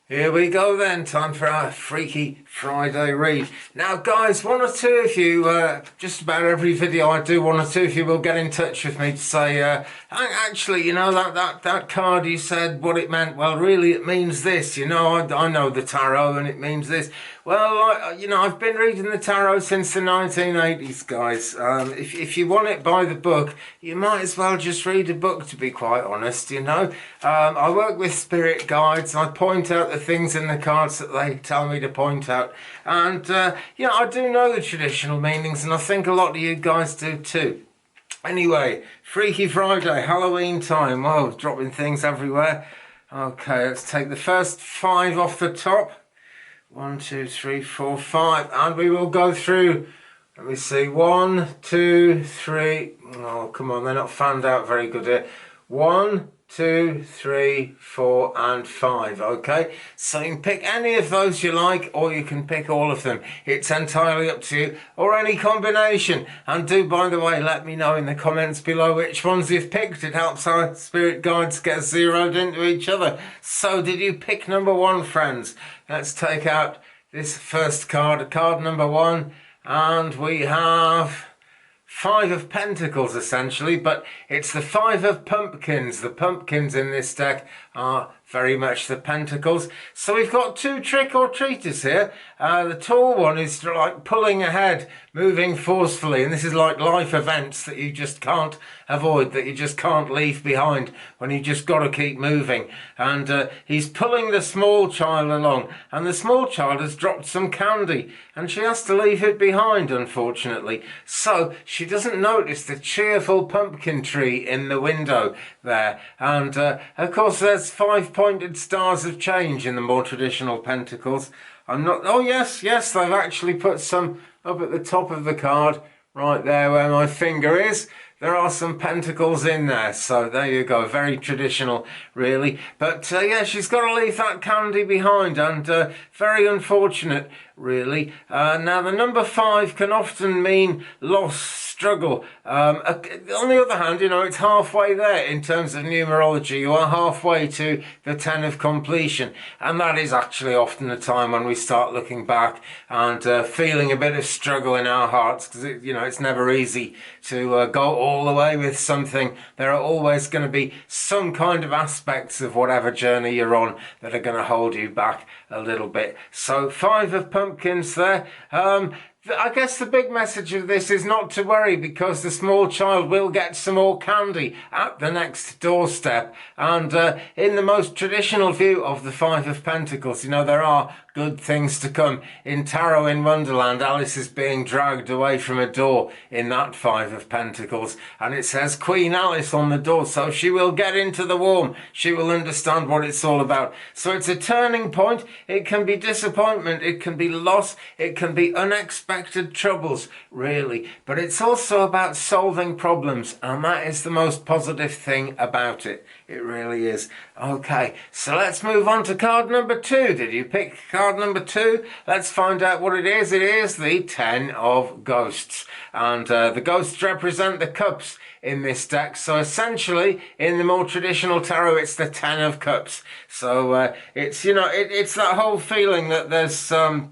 Here we go then, time for our Freaky Friday read. Now guys, one or two of you, just about every video I do, one or two of you will get in touch with me to say, actually, you know, that card you said what it meant, well really it means this, you know, I know the tarot and it means this. Well, you know, I've been reading the tarot since the 1980s, guys. If you want it by the book, you might as well just read a book, to be quite honest, you know. I work with spirit guides. I point out the things in the cards that they tell me to point out. And, yeah, I do know the traditional meanings, and I think a lot of you guys do too. Anyway, Freaky Friday, Halloween time. Whoa, dropping things everywhere. Okay, let's take the first 5 off the top. 1, 2, 3, 4, 5, and we will go through. Let me see. 1, 2, 3. Oh, come on, they're not fanned out very good here. 1, 2, 3, 4, and 5. Okay, so you can pick any of those you like, or you can pick all of them. It's entirely up to you, or any combination. And do, by the way, let me know in the comments below which ones you've picked. It helps our spirit guides get zeroed into each other. So, did you pick number 1, friends? Let's take out this first card, card number 1, and we have 5 of Pentacles, essentially, but it's the 5 of Pumpkins. The pumpkins in this deck are very much the Pentacles. So we've got 2 trick-or-treaters here. The tall one is like pulling ahead, moving forcefully, and this is like life events that you just can't avoid, that you just can't leave behind, when you just got to keep moving. And he's pulling the small child along, and the small child has dropped some candy, and she has to leave it behind, unfortunately. So she doesn't notice the cheerful pumpkin tree in the window there. And of course there's 5 pointed stars of change in the more traditional Pentacles. Oh yes, they've actually put some up at the top of the card, right there where my finger is. There are some pentacles in there, so there you go. Very traditional, really. But yeah, she's got to leave that candy behind, and very unfortunate, really. Now, the number 5 can often mean loss, struggle. On the other hand, you know, it's halfway there in terms of numerology. You are halfway to the 10 of completion, and that is actually often the time when we start looking back and feeling a bit of struggle in our hearts, because you know, it's never easy to go all the way with something. There are always going to be some kind of aspects of whatever journey you're on that are going to hold you back a little bit. So 5 of Pumpkins there. I guess the big message of this is not to worry, because the small child will get some more candy at the next doorstep. And in the most traditional view of the 5 of Pentacles, you know, there are good things to come. In Tarot in Wonderland, Alice is being dragged away from a door in that 5 of Pentacles, and it says Queen Alice on the door, so she will get into the warm. She will understand what it's all about. So it's a turning point. It can be disappointment, it can be loss, it can be unexpected troubles, really, but it's also about solving problems, and that is the most positive thing about it. It really is. Okay, so let's move on to card number 2. Did you pick card number 2? Let's find out what it is. It is the 10 of Ghosts, and the ghosts represent the cups in this deck. So essentially, in the more traditional tarot, it's the 10 of Cups. So it's, you know, it's that whole feeling that there's a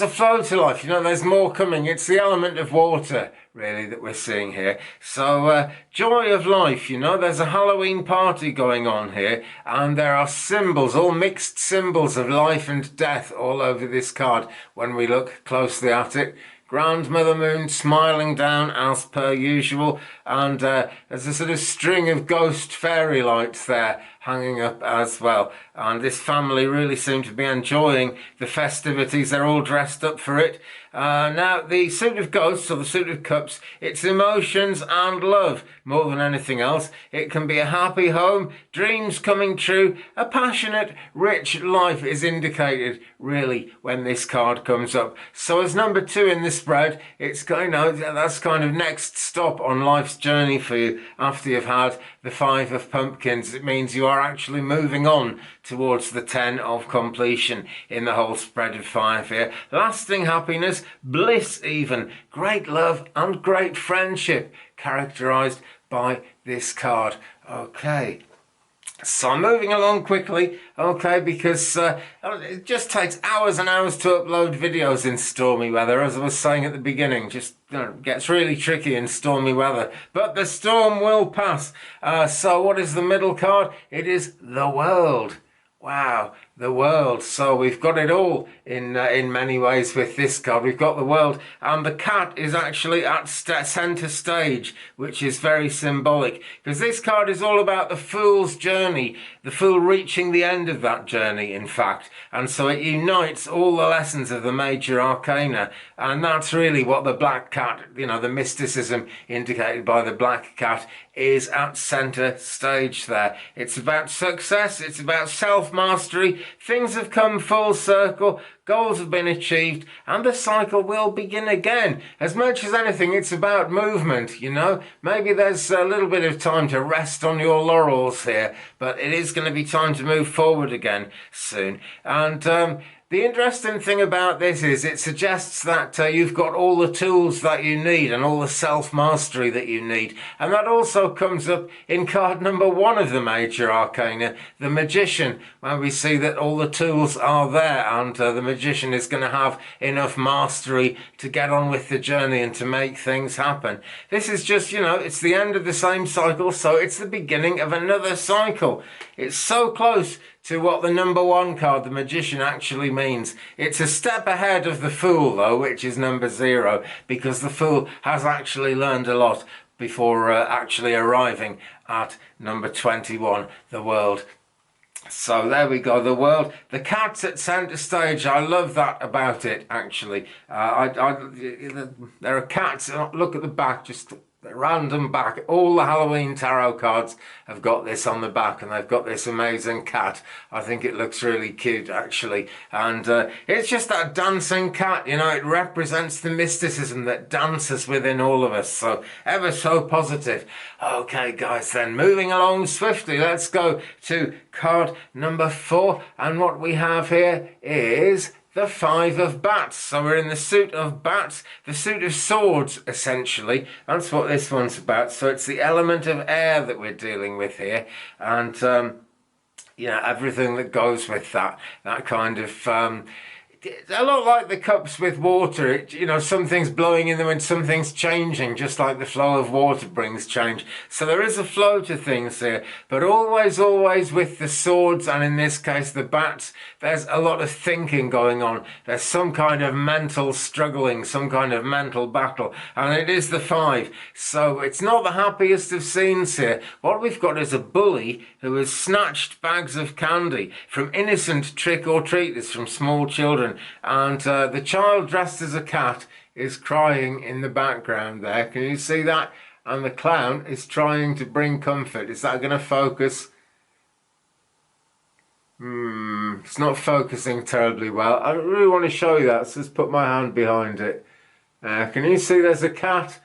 flow to life, you know, there's more coming. It's the element of water, really, that we're seeing here. So, joy of life, you know, there's a Halloween party going on here, and there are symbols, all mixed symbols of life and death all over this card when we look closely at it. Grandmother Moon smiling down as per usual, and there's a sort of string of ghost fairy lights there hanging up as well. And this family really seem to be enjoying the festivities. They're all dressed up for it. Now, the suit of Ghosts, or the suit of Cups, it's emotions and love more than anything else. It can be a happy home, dreams coming true, a passionate, rich life is indicated, really, when this card comes up. So as number 2 in the spread, it's kind of, that's kind of next stop on life's journey for you after you've had the 5 of Pumpkins. It means you are actually moving on towards the 10 of completion in the whole spread of 5 here. Lasting happiness, bliss even, great love and great friendship characterized by this card. Okay, So I'm moving along quickly, okay, because it just takes hours and hours to upload videos in stormy weather. As I was saying at the beginning, just gets really tricky in stormy weather. But the storm will pass. So what is the middle card? It is the world. Wow, the world. So we've got it all in many ways with this card. We've got the world, and the cat is actually at center stage, which is very symbolic, because this card is all about the fool's journey, the fool reaching the end of that journey, in fact. And so it unites all the lessons of the major arcana, and that's really what the black cat, the mysticism indicated by the black cat, is at center stage there. It's about success, it's about self-mastery, things have come full circle, goals have been achieved, and the cycle will begin again. As much as anything, it's about movement, Maybe there's a little bit of time to rest on your laurels here, but it is going to be time to move forward again soon. And the interesting thing about this is it suggests that you've got all the tools that you need and all the self-mastery that you need. And that also comes up in card number 1 of the major arcana, the magician, where we see that all the tools are there, and the magician is going to have enough mastery to get on with the journey and to make things happen. This is just, it's the end of the same cycle, so it's the beginning of another cycle. It's so close to what the number 1 card, the magician, actually means. It's a step ahead of the fool, though, which is number 0, because the fool has actually learned a lot before actually arriving at number 21, the world. So there we go, the world. The cat's at centre stage. I love that about it, actually. There are cats. Look at the back, just random back. All the Halloween tarot cards have got this on the back, and they've got this amazing cat. I think it looks really cute, actually. And it's just that dancing cat, it represents the mysticism that dances within all of us. So ever so positive. Okay, guys, then moving along swiftly, let's go to card number 4. And what we have here is the 5 of bats. So we're in the suit of bats, the suit of swords, essentially. That's what this one's about. So it's the element of air that we're dealing with here. And, everything that goes with that kind of... a lot like the cups with water, something's blowing in them and something's changing, just like the flow of water brings change. So there is a flow to things here, but always with the swords, and in this case the bats, there's a lot of thinking going on. There's some kind of mental struggling, some kind of mental battle, and it is the 5. So it's not the happiest of scenes here. What we've got is a bully who has snatched bags of candy from innocent trick-or-treaters, from small children. And the child dressed as a cat is crying in the background there. Can you see that? And the clown is trying to bring comfort. Is that going to focus? It's not focusing terribly well. I don't really want to show you that, so just put my hand behind it. Can you see there's a cat?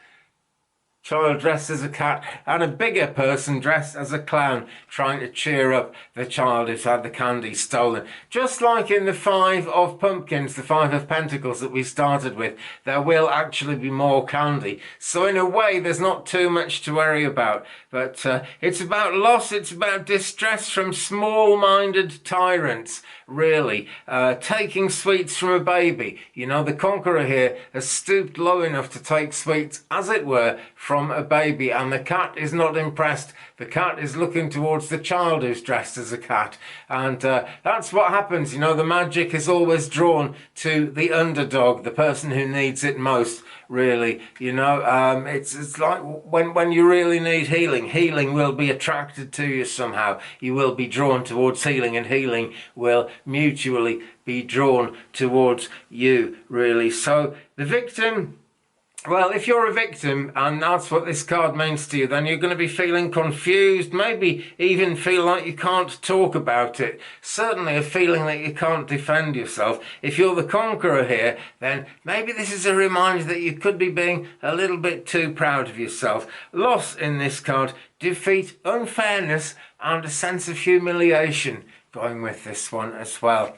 Child dressed as a cat, and a bigger person dressed as a clown trying to cheer up the child who's had the candy stolen. Just like in the 5 of pumpkins, the 5 of pentacles that we started with, there will actually be more candy. So in a way, there's not too much to worry about. But it's about loss, it's about distress from small-minded tyrants, really. Taking sweets from a baby. The conqueror here has stooped low enough to take sweets, as it were, from a baby, and the cat is not impressed. The cat is looking towards the child who's dressed as a cat, and that's what happens. The magic is always drawn to the underdog, the person who needs it most, really. It's like when you really need healing will be attracted to you somehow. You will be drawn towards healing, and healing will mutually be drawn towards you, really. So the victim... Well, if you're a victim, and that's what this card means to you, then you're going to be feeling confused, maybe even feel like you can't talk about it. Certainly a feeling that you can't defend yourself. If you're the conqueror here, then maybe this is a reminder that you could be being a little bit too proud of yourself. Loss in this card, defeat, unfairness, and a sense of humiliation going with this one as well.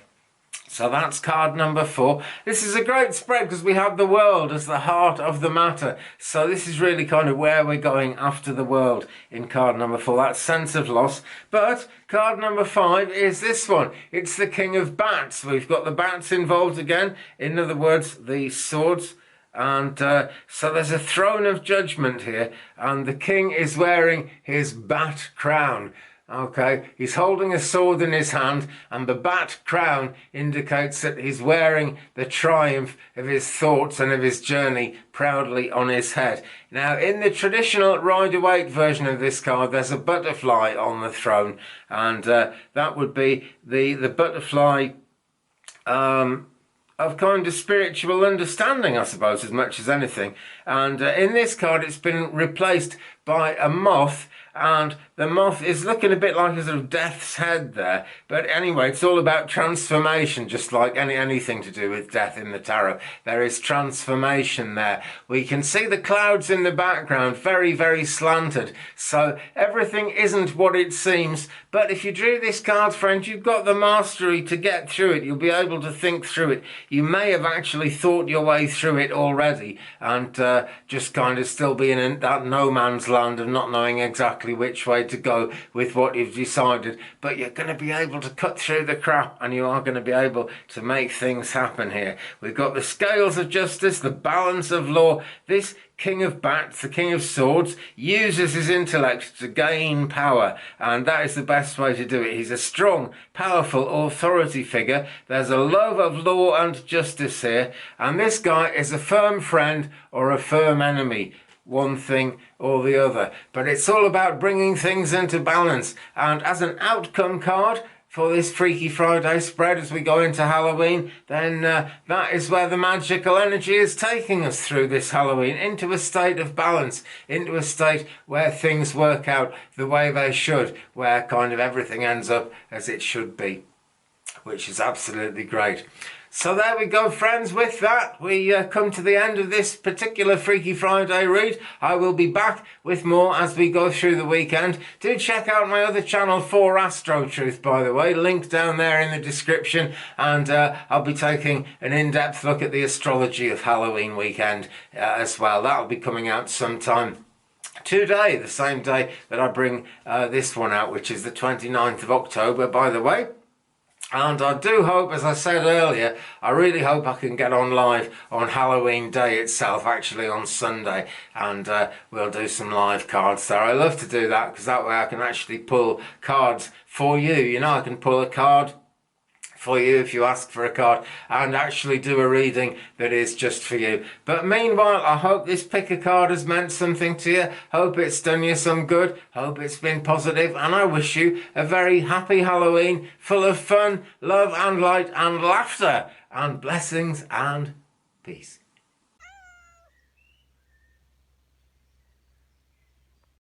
So that's card number 4. This is a great spread because we have the world as the heart of the matter. So this is really kind of where we're going after the world in card number 4. That sense of loss. But card number 5 is this one. It's the King of Bats. We've got the bats involved again. In other words, the swords. And so there's a throne of judgment here. And the king is wearing his bat crown. Okay, he's holding a sword in his hand, and the bat crown indicates that he's wearing the triumph of his thoughts and of his journey proudly on his head. Now, in the traditional Rider-Waite version of this card, there's a butterfly on the throne, and that would be the butterfly of kind of spiritual understanding, I suppose, as much as anything. And in this card, it's been replaced by a moth, and the moth is looking a bit like a sort of death's head there. But anyway, it's all about transformation, just like anything to do with death in the tarot. There is transformation there. We can see the clouds in the background, very, very slanted. So everything isn't what it seems. But if you drew this card, friends, you've got the mastery to get through it. You'll be able to think through it. You may have actually thought your way through it already, and just kind of still being in that no man's land of not knowing exactly which way to go with what you've decided. But you're going to be able to cut through the crap, and you are going to be able to make things happen here. We've got the scales of justice, the balance of law. This King of Bats, the King of Swords, uses his intellect to gain power, and that is the best way to do it. He's a strong, powerful authority figure. There's a love of law and justice here, and this guy is a firm friend or a firm enemy, one thing or the other. But it's all about bringing things into balance, and as an outcome card for this Freaky Friday spread as we go into Halloween, then that is where the magical energy is taking us through this Halloween, into a state of balance, into a state where things work out the way they should, where kind of everything ends up as it should be, which is absolutely great. So there we go, friends. With that, we come to the end of this particular Freaky Friday read. I will be back with more as we go through the weekend. Do check out my other channel, For Astro Truth, by the way. Link down there in the description. And I'll be taking an in-depth look at the astrology of Halloween weekend as well. That'll be coming out sometime today, the same day that I bring this one out, which is the 29th of October, by the way. And I do hope, as I said earlier, I really hope I can get on live on Halloween Day itself, actually on Sunday, and we'll do some live cards there. I love to do that because that way I can actually pull cards for you. You know, I can pull a card for you if you ask for a card and actually do a reading that is just for you. But meanwhile, I hope this pick a card has meant something to you. Hope it's done you some good. Hope it's been positive, and I wish you a very happy Halloween full of fun, love and light and laughter and blessings and peace.